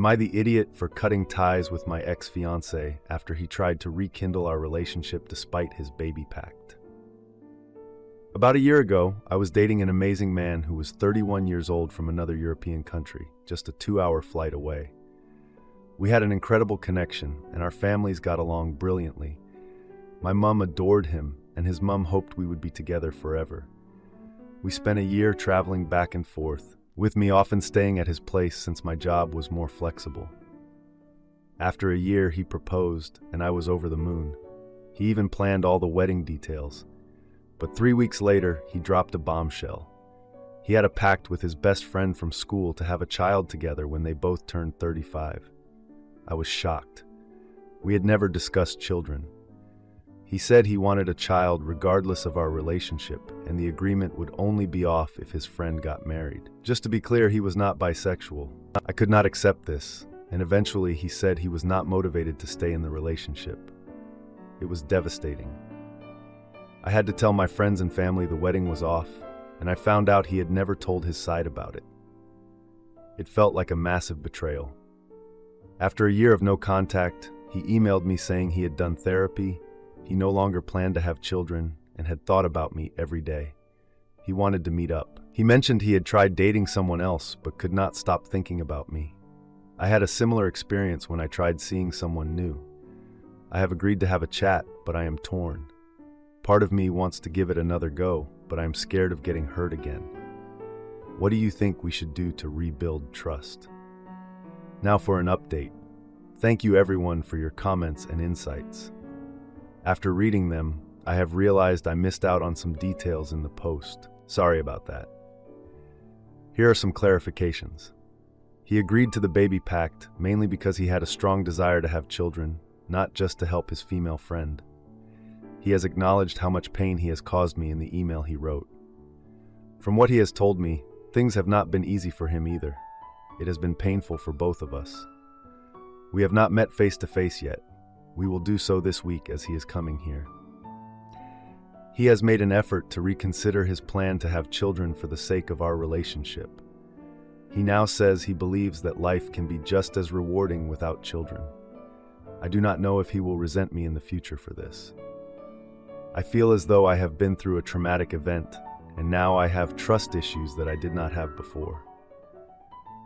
Am I the idiot for cutting ties with my ex-fiancé after he tried to rekindle our relationship despite his baby pact? About a year ago, I was dating an amazing man who was 31 years old from another European country, just a 2-hour flight away. We had an incredible connection, and our families got along brilliantly. My mom adored him, and his mom hoped we would be together forever. We spent a year traveling back and forth, with me often staying at his place since my job was more flexible. After a year, he proposed, and I was over the moon. He even planned all the wedding details. But 3 weeks later, he dropped a bombshell. He had a pact with his best friend from school to have a child together when they both turned 35. I was shocked. We had never discussed children. He said he wanted a child regardless of our relationship, and the agreement would only be off if his friend got married. Just to be clear, he was not bisexual. I could not accept this, and eventually he said he was not motivated to stay in the relationship. It was devastating. I had to tell my friends and family the wedding was off, and I found out he had never told his side about it. It felt like a massive betrayal. After a year of no contact, he emailed me saying he had done therapy, he no longer planned to have children, and had thought about me every day. He wanted to meet up. He mentioned he had tried dating someone else, but could not stop thinking about me. I had a similar experience when I tried seeing someone new. I have agreed to have a chat, but I am torn. Part of me wants to give it another go, but I am scared of getting hurt again. What do you think we should do to rebuild trust? Now for an update. Thank you everyone for your comments and insights. After reading them, I have realized I missed out on some details in the post. Sorry about that. Here are some clarifications. He agreed to the baby pact mainly because he had a strong desire to have children, not just to help his female friend. He has acknowledged how much pain he has caused me in the email he wrote. From what he has told me, things have not been easy for him either. It has been painful for both of us. We have not met face to face yet. We will do so this week as he is coming here. He has made an effort to reconsider his plan to have children for the sake of our relationship. He now says he believes that life can be just as rewarding without children. I do not know if he will resent me in the future for this. I feel as though I have been through a traumatic event, and now I have trust issues that I did not have before.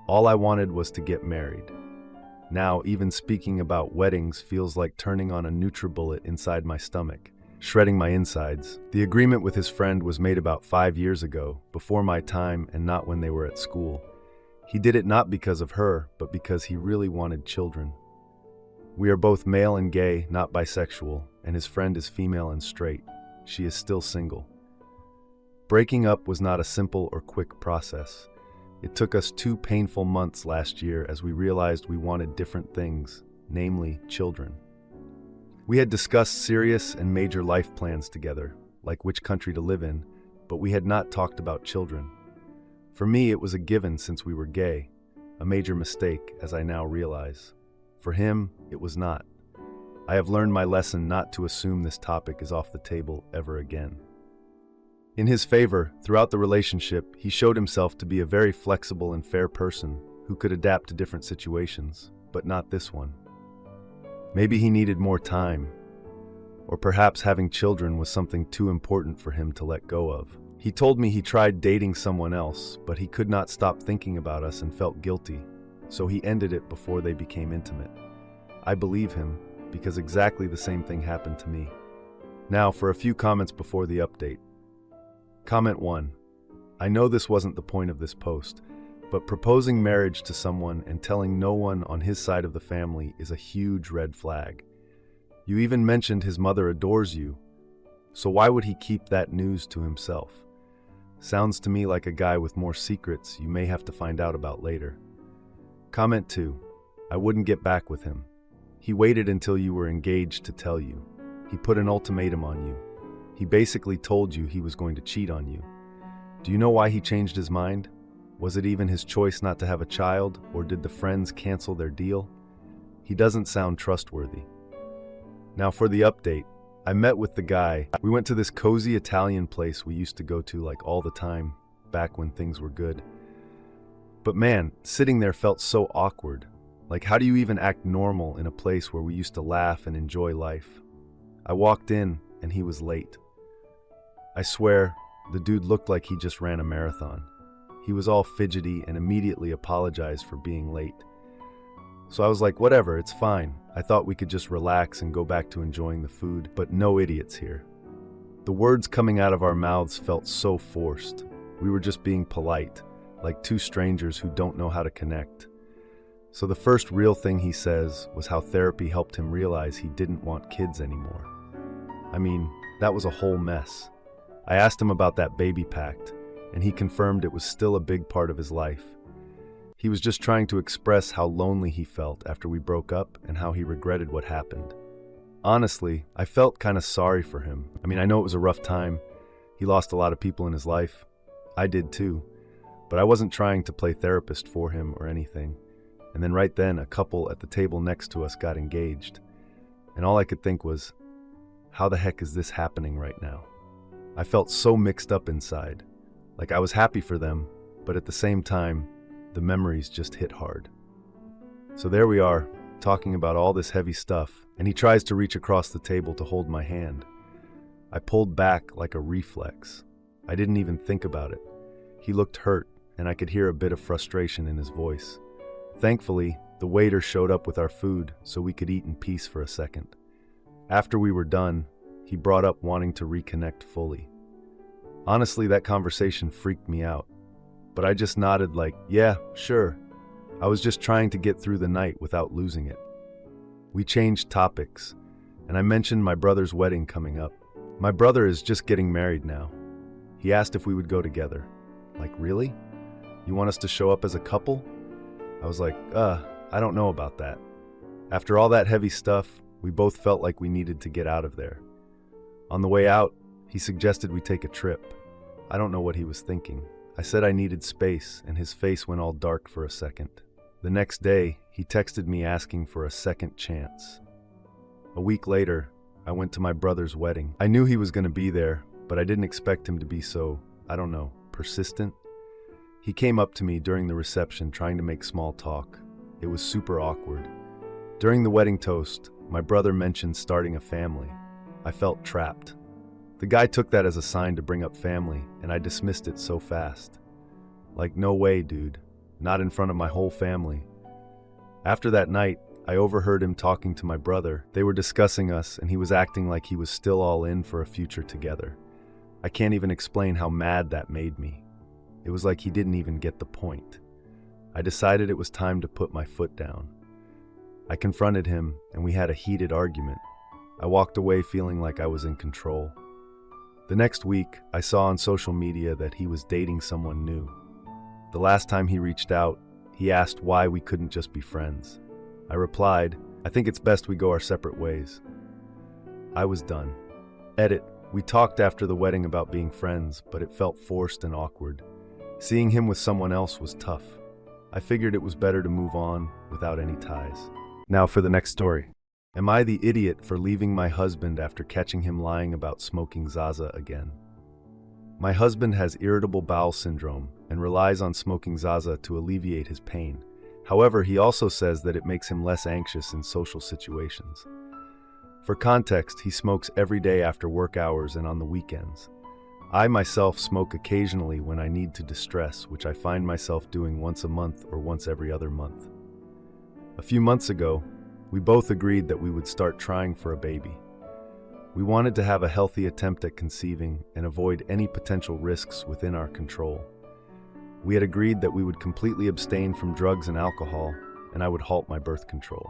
All I wanted was to get married. Now, even speaking about weddings feels like turning on a NutriBullet inside my stomach, shredding my insides. The agreement with his friend was made about 5 years ago, before my time and not when they were at school. He did it not because of her, but because he really wanted children. We are both male and gay, not bisexual, and his friend is female and straight. She is still single. Breaking up was not a simple or quick process. It took us 2 painful months last year as we realized we wanted different things, namely children. We had discussed serious and major life plans together, like which country to live in, but we had not talked about children. For me, it was a given since we were gay, a major mistake, as I now realize. For him, it was not. I have learned my lesson not to assume this topic is off the table ever again. In his favor, throughout the relationship, he showed himself to be a very flexible and fair person who could adapt to different situations, but not this one. Maybe he needed more time, or perhaps having children was something too important for him to let go of. He told me he tried dating someone else, but he could not stop thinking about us and felt guilty, so he ended it before they became intimate. I believe him, because exactly the same thing happened to me. Now for a few comments before the update. Comment 1. I know this wasn't the point of this post, but proposing marriage to someone and telling no one on his side of the family is a huge red flag. You even mentioned his mother adores you, so why would he keep that news to himself? Sounds to me like a guy with more secrets you may have to find out about later. Comment 2. I wouldn't get back with him. He waited until you were engaged to tell you. He put an ultimatum on you. He basically told you he was going to cheat on you. Do you know why he changed his mind? Was it even his choice not to have a child, or did the friends cancel their deal? He doesn't sound trustworthy. Now for the update. I met with the guy. We went to this cozy Italian place we used to go to like all the time, back when things were good. But man, sitting there felt so awkward. Like, how do you even act normal in a place where we used to laugh and enjoy life? I walked in, and he was late. I swear, the dude looked like he just ran a marathon. He was all fidgety and immediately apologized for being late. So I was like, whatever, it's fine. I thought we could just relax and go back to enjoying the food, but no idiots here. The words coming out of our mouths felt so forced. We were just being polite, like two strangers who don't know how to connect. So the first real thing he says was how therapy helped him realize he didn't want kids anymore. I mean, that was a whole mess. I asked him about that baby pact, and he confirmed it was still a big part of his life. He was just trying to express how lonely he felt after we broke up and how he regretted what happened. Honestly, I felt kind of sorry for him. I mean, I know it was a rough time. He lost a lot of people in his life. I did too. But I wasn't trying to play therapist for him or anything. And then right then, a couple at the table next to us got engaged. And all I could think was, how the heck is this happening right now? I felt so mixed up inside. Like I was happy for them, but at the same time, the memories just hit hard. So there we are, talking about all this heavy stuff, and he tries to reach across the table to hold my hand. I pulled back like a reflex. I didn't even think about it. He looked hurt, and I could hear a bit of frustration in his voice. Thankfully, the waiter showed up with our food so we could eat in peace for a second. After we were done, he brought up wanting to reconnect fully. Honestly, that conversation freaked me out, but I just nodded like, yeah, sure. I was just trying to get through the night without losing it. We changed topics, and I mentioned my brother's wedding coming up. My brother is just getting married now. He asked if we would go together. Like, really? You want us to show up as a couple? I was like, I don't know about that. After all that heavy stuff, we both felt like we needed to get out of there. On the way out, he suggested we take a trip. I don't know what he was thinking. I said I needed space, and his face went all dark for a second. The next day, he texted me asking for a second chance. A week later, I went to my brother's wedding. I knew he was going to be there, but I didn't expect him to be so, I don't know, persistent. He came up to me during the reception trying to make small talk. It was super awkward. During the wedding toast, my brother mentioned starting a family. I felt trapped. The guy took that as a sign to bring up family, and I dismissed it so fast. Like, no way, dude. Not in front of my whole family. After that night, I overheard him talking to my brother. They were discussing us, and he was acting like he was still all in for a future together. I can't even explain how mad that made me. It was like he didn't even get the point. I decided it was time to put my foot down. I confronted him, and we had a heated argument. I walked away feeling like I was in control. The next week, I saw on social media that he was dating someone new. The last time he reached out, he asked why we couldn't just be friends. I replied, I think it's best we go our separate ways. I was done. Edit, we talked after the wedding about being friends, but it felt forced and awkward. Seeing him with someone else was tough. I figured it was better to move on without any ties. Now for the next story. Am I the idiot for leaving my husband after catching him lying about smoking Zaza again? My husband has irritable bowel syndrome and relies on smoking Zaza to alleviate his pain. However, he also says that it makes him less anxious in social situations. For context, he smokes every day after work hours and on the weekends. I myself smoke occasionally when I need to distress, which I find myself doing once a month or once every other month. A few months ago, we both agreed that we would start trying for a baby. We wanted to have a healthy attempt at conceiving and avoid any potential risks within our control. We had agreed that we would completely abstain from drugs and alcohol, and I would halt my birth control.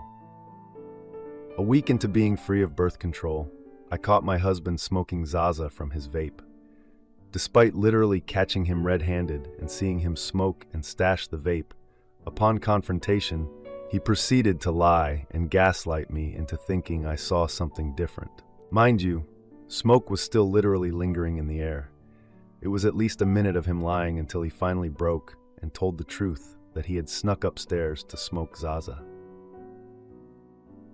A week into being free of birth control, I caught my husband smoking Zaza from his vape. Despite literally catching him red-handed and seeing him smoke and stash the vape, upon confrontation, he proceeded to lie and gaslight me into thinking I saw something different. Mind you, smoke was still literally lingering in the air. It was at least a minute of him lying until he finally broke and told the truth that he had snuck upstairs to smoke Zaza.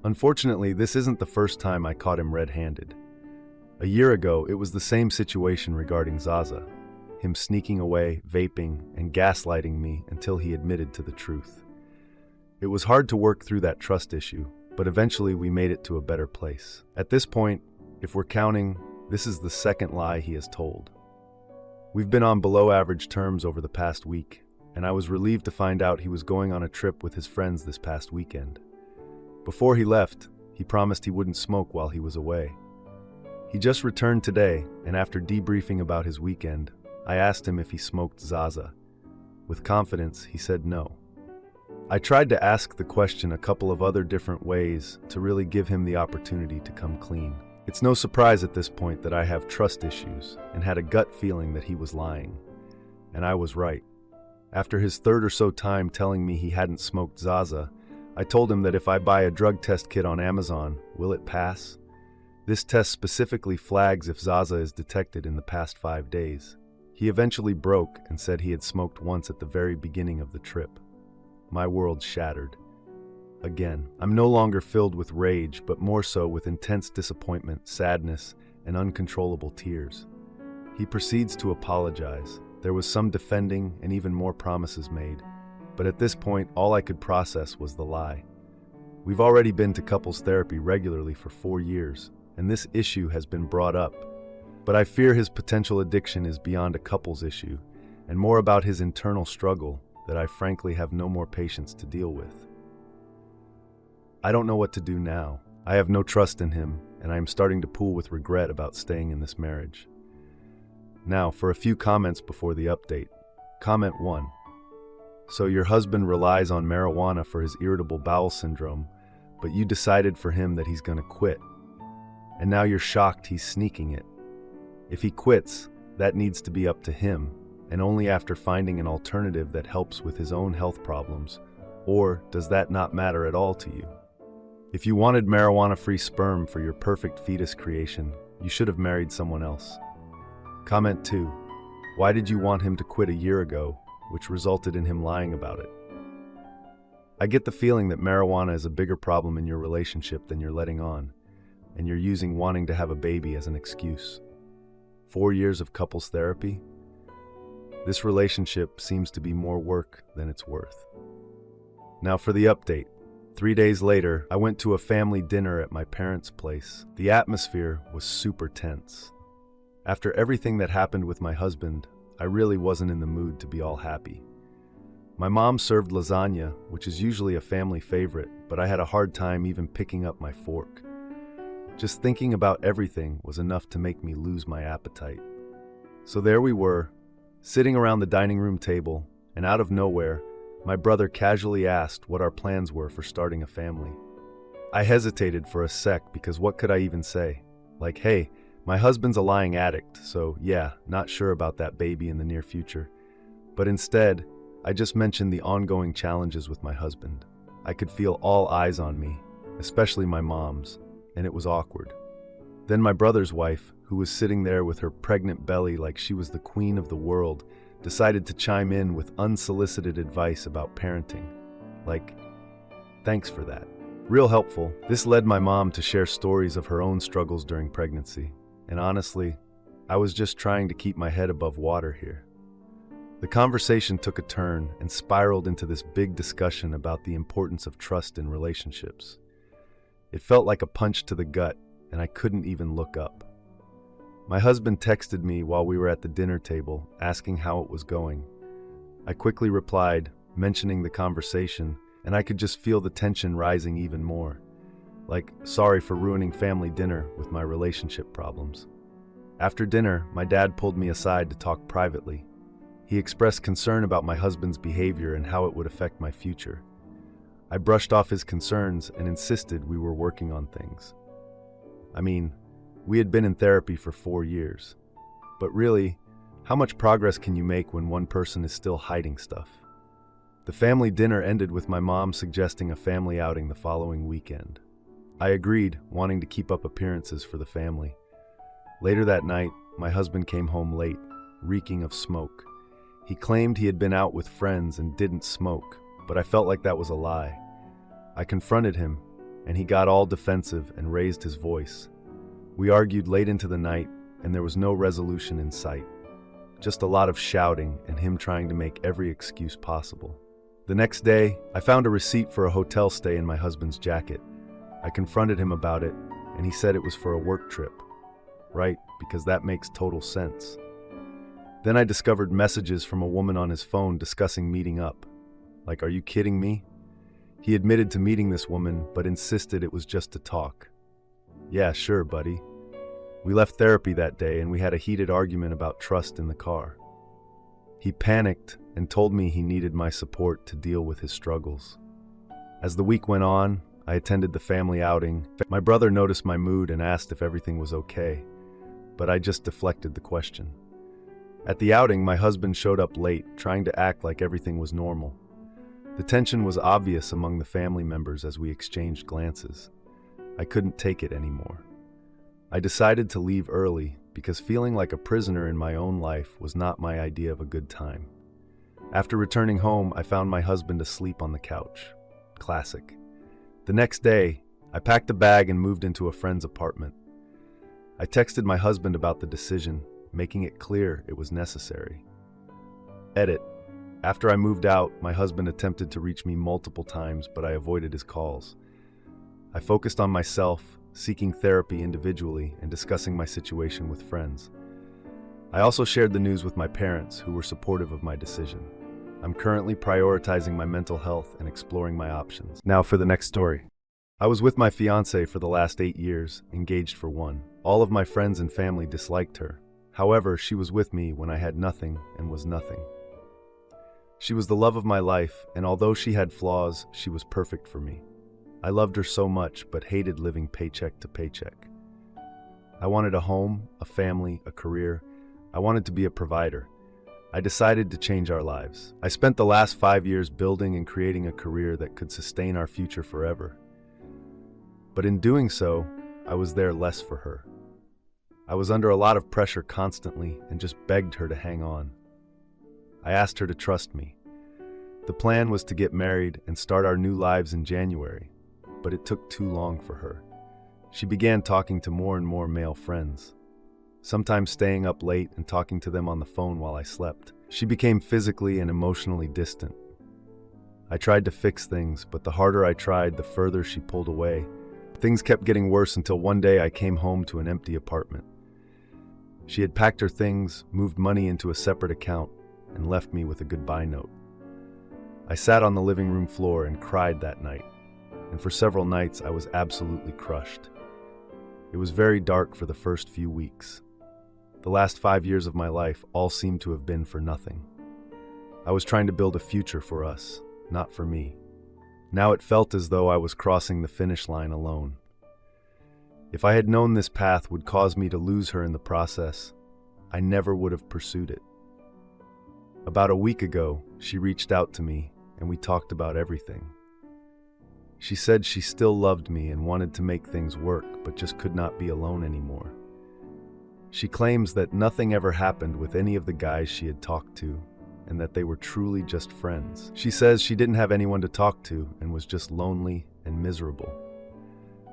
Unfortunately, this isn't the first time I caught him red-handed. A year ago, it was the same situation regarding Zaza, him sneaking away, vaping, and gaslighting me until he admitted to the truth. It was hard to work through that trust issue, but eventually we made it to a better place. At this point, if we're counting, this is the second lie he has told. We've been on below-average terms over the past week, and I was relieved to find out he was going on a trip with his friends this past weekend. Before he left, he promised he wouldn't smoke while he was away. He just returned today, and after debriefing about his weekend, I asked him if he smoked Zaza. With confidence, he said no. I tried to ask the question a couple of other different ways to really give him the opportunity to come clean. It's no surprise at this point that I have trust issues and had a gut feeling that he was lying. And I was right. After his third or so time telling me he hadn't smoked Zaza, I told him that if I buy a drug test kit on Amazon, will it pass? This test specifically flags if Zaza is detected in the past 5 days. He eventually broke and said he had smoked once at the very beginning of the trip. My world shattered. Again, I'm no longer filled with rage, but more so with intense disappointment, sadness, and uncontrollable tears. He proceeds to apologize. There was some defending and even more promises made. But at this point, all I could process was the lie. We've already been to couples therapy regularly for 4 years, and this issue has been brought up. But I fear his potential addiction is beyond a couples issue, and more about his internal struggle that I frankly have no more patience to deal with. I don't know what to do now. I have no trust in him, and I am starting to pool with regret about staying in this marriage. Now, for a few comments before the update. Comment 1. So your husband relies on marijuana for his irritable bowel syndrome, but you decided for him that he's going to quit. And now you're shocked he's sneaking it. If he quits, that needs to be up to him, and only after finding an alternative that helps with his own health problems. Or does that not matter at all to you? If you wanted marijuana-free sperm for your perfect fetus creation, you should have married someone else. Comment 2. Why did you want him to quit a year ago, which resulted in him lying about it? I get the feeling that marijuana is a bigger problem in your relationship than you're letting on, and you're using wanting to have a baby as an excuse. 4 years of couples therapy? This relationship seems to be more work than it's worth. Now for the update. 3 days later, I went to a family dinner at my parents' place. The atmosphere was super tense. After everything that happened with my husband, I really wasn't in the mood to be all happy. My mom served lasagna, which is usually a family favorite, but I had a hard time even picking up my fork. Just thinking about everything was enough to make me lose my appetite. So there we were, sitting around the dining room table, and out of nowhere, my brother casually asked what our plans were for starting a family. I hesitated for a sec because what could I even say? Like, hey, my husband's a lying addict, so yeah, not sure about that baby in the near future. But instead, I just mentioned the ongoing challenges with my husband. I could feel all eyes on me, especially my mom's, and it was awkward. Then my brother's wife, who was sitting there with her pregnant belly like she was the queen of the world, decided to chime in with unsolicited advice about parenting. Like, thanks for that. Real helpful. This led my mom to share stories of her own struggles during pregnancy. And honestly, I was just trying to keep my head above water here. The conversation took a turn and spiraled into this big discussion about the importance of trust in relationships. It felt like a punch to the gut, and I couldn't even look up. My husband texted me while we were at the dinner table, asking how it was going. I quickly replied, mentioning the conversation, and I could just feel the tension rising even more. Like, sorry for ruining family dinner with my relationship problems. After dinner, my dad pulled me aside to talk privately. He expressed concern about my husband's behavior and how it would affect my future. I brushed off his concerns and insisted we were working on things. I mean, we had been in therapy for 4 years. But really, how much progress can you make when one person is still hiding stuff? The family dinner ended with my mom suggesting a family outing the following weekend. I agreed, wanting to keep up appearances for the family. Later that night, my husband came home late, reeking of smoke. He claimed he had been out with friends and didn't smoke, but I felt like that was a lie. I confronted him, and he got all defensive and raised his voice. We argued late into the night, and there was no resolution in sight. Just a lot of shouting and him trying to make every excuse possible. The next day, I found a receipt for a hotel stay in my husband's jacket. I confronted him about it, and he said it was for a work trip. Right, because that makes total sense. Then I discovered messages from a woman on his phone discussing meeting up. Like, are you kidding me? He admitted to meeting this woman, but insisted it was just to talk. Yeah, sure, buddy. We left therapy that day, and we had a heated argument about trust in the car. He panicked and told me he needed my support to deal with his struggles. As the week went on, I attended the family outing. My brother noticed my mood and asked if everything was okay, but I just deflected the question. At the outing, my husband showed up late, trying to act like everything was normal. The tension was obvious among the family members as we exchanged glances. I couldn't take it anymore. I decided to leave early because feeling like a prisoner in my own life was not my idea of a good time. After returning home, I found my husband asleep on the couch. Classic. The next day, I packed a bag and moved into a friend's apartment. I texted my husband about the decision, making it clear it was necessary. Edit. After I moved out, my husband attempted to reach me multiple times, but I avoided his calls. I focused on myself, seeking therapy individually and discussing my situation with friends. I also shared the news with my parents, who were supportive of my decision. I'm currently prioritizing my mental health and exploring my options. Now for the next story. I was with my fiancé for the last 8 years, engaged for 1. All of my friends and family disliked her. However, she was with me when I had nothing and was nothing. She was the love of my life, and although she had flaws, she was perfect for me. I loved her so much, but hated living paycheck to paycheck. I wanted a home, a family, a career. I wanted to be a provider. I decided to change our lives. I spent the last 5 years building and creating a career that could sustain our future forever. But in doing so, I was there less for her. I was under a lot of pressure constantly and just begged her to hang on. I asked her to trust me. The plan was to get married and start our new lives in January, but it took too long for her. She began talking to more and more male friends, sometimes staying up late and talking to them on the phone while I slept. She became physically and emotionally distant. I tried to fix things, but the harder I tried, the further she pulled away. Things kept getting worse until one day I came home to an empty apartment. She had packed her things, moved money into a separate account, and left me with a goodbye note. I sat on the living room floor and cried that night, and for several nights I was absolutely crushed. It was very dark for the first few weeks. The last 5 years of my life all seemed to have been for nothing. I was trying to build a future for us, not for me. Now it felt as though I was crossing the finish line alone. If I had known this path would cause me to lose her in the process, I never would have pursued it. About a week ago, she reached out to me and we talked about everything. She said she still loved me and wanted to make things work, but just could not be alone anymore. She claims that nothing ever happened with any of the guys she had talked to, and that they were truly just friends. She says she didn't have anyone to talk to and was just lonely and miserable.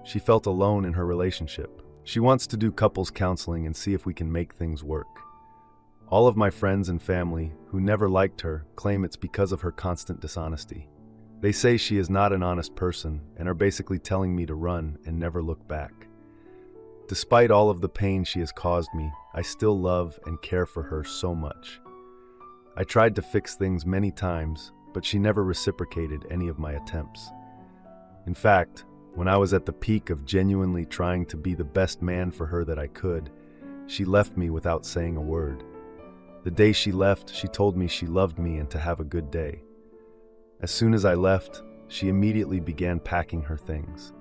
She felt alone in her relationship. She wants to do couples counseling and see if we can make things work. All of my friends and family, who never liked her, claim it's because of her constant dishonesty. They say she is not an honest person and are basically telling me to run and never look back. Despite all of the pain she has caused me, I still love and care for her so much. I tried to fix things many times, but she never reciprocated any of my attempts. In fact, when I was at the peak of genuinely trying to be the best man for her that I could, she left me without saying a word. The day she left, she told me she loved me and to have a good day. As soon as I left, she immediately began packing her things.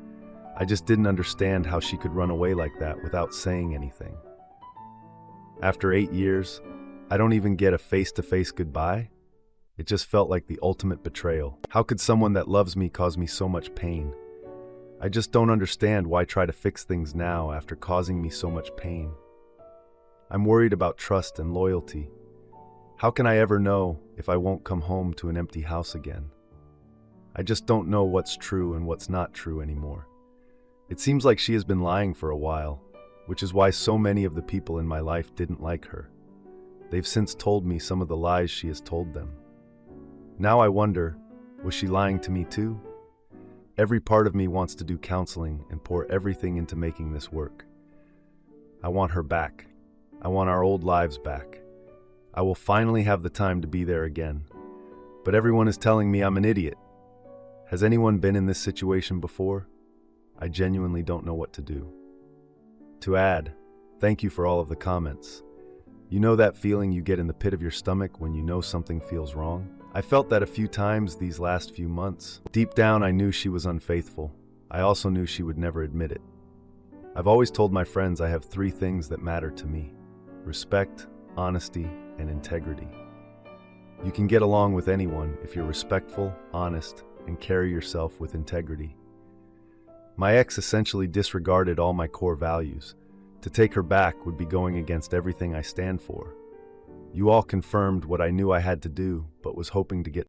I just didn't understand how she could run away like that without saying anything. After 8 years, I don't even get a face-to-face goodbye. It just felt like the ultimate betrayal. How could someone that loves me cause me so much pain? I just don't understand why try to fix things now after causing me so much pain. I'm worried about trust and loyalty. How can I ever know if I won't come home to an empty house again? I just don't know what's true and what's not true anymore. It seems like she has been lying for a while, which is why so many of the people in my life didn't like her. They've since told me some of the lies she has told them. Now I wonder, Was she lying to me too? Every part of me wants to do counseling and pour everything into making this work. I want her back. I want our old lives back. I will finally have the time to be there again. But everyone is telling me I'm an idiot. Has anyone been in this situation before? I genuinely don't know what to do. To add, thank you for all of the comments. You know that feeling you get in the pit of your stomach when you know something feels wrong? I felt that a few times these last few months. Deep down, I knew she was unfaithful. I also knew she would never admit it. I've always told my friends I have 3 things that matter to me: respect, honesty, and integrity. You can get along with anyone if you're respectful, honest, and carry yourself with integrity. My ex essentially disregarded all my core values. To take her back would be going against everything I stand for. You all confirmed what I knew I had to do, but was hoping to get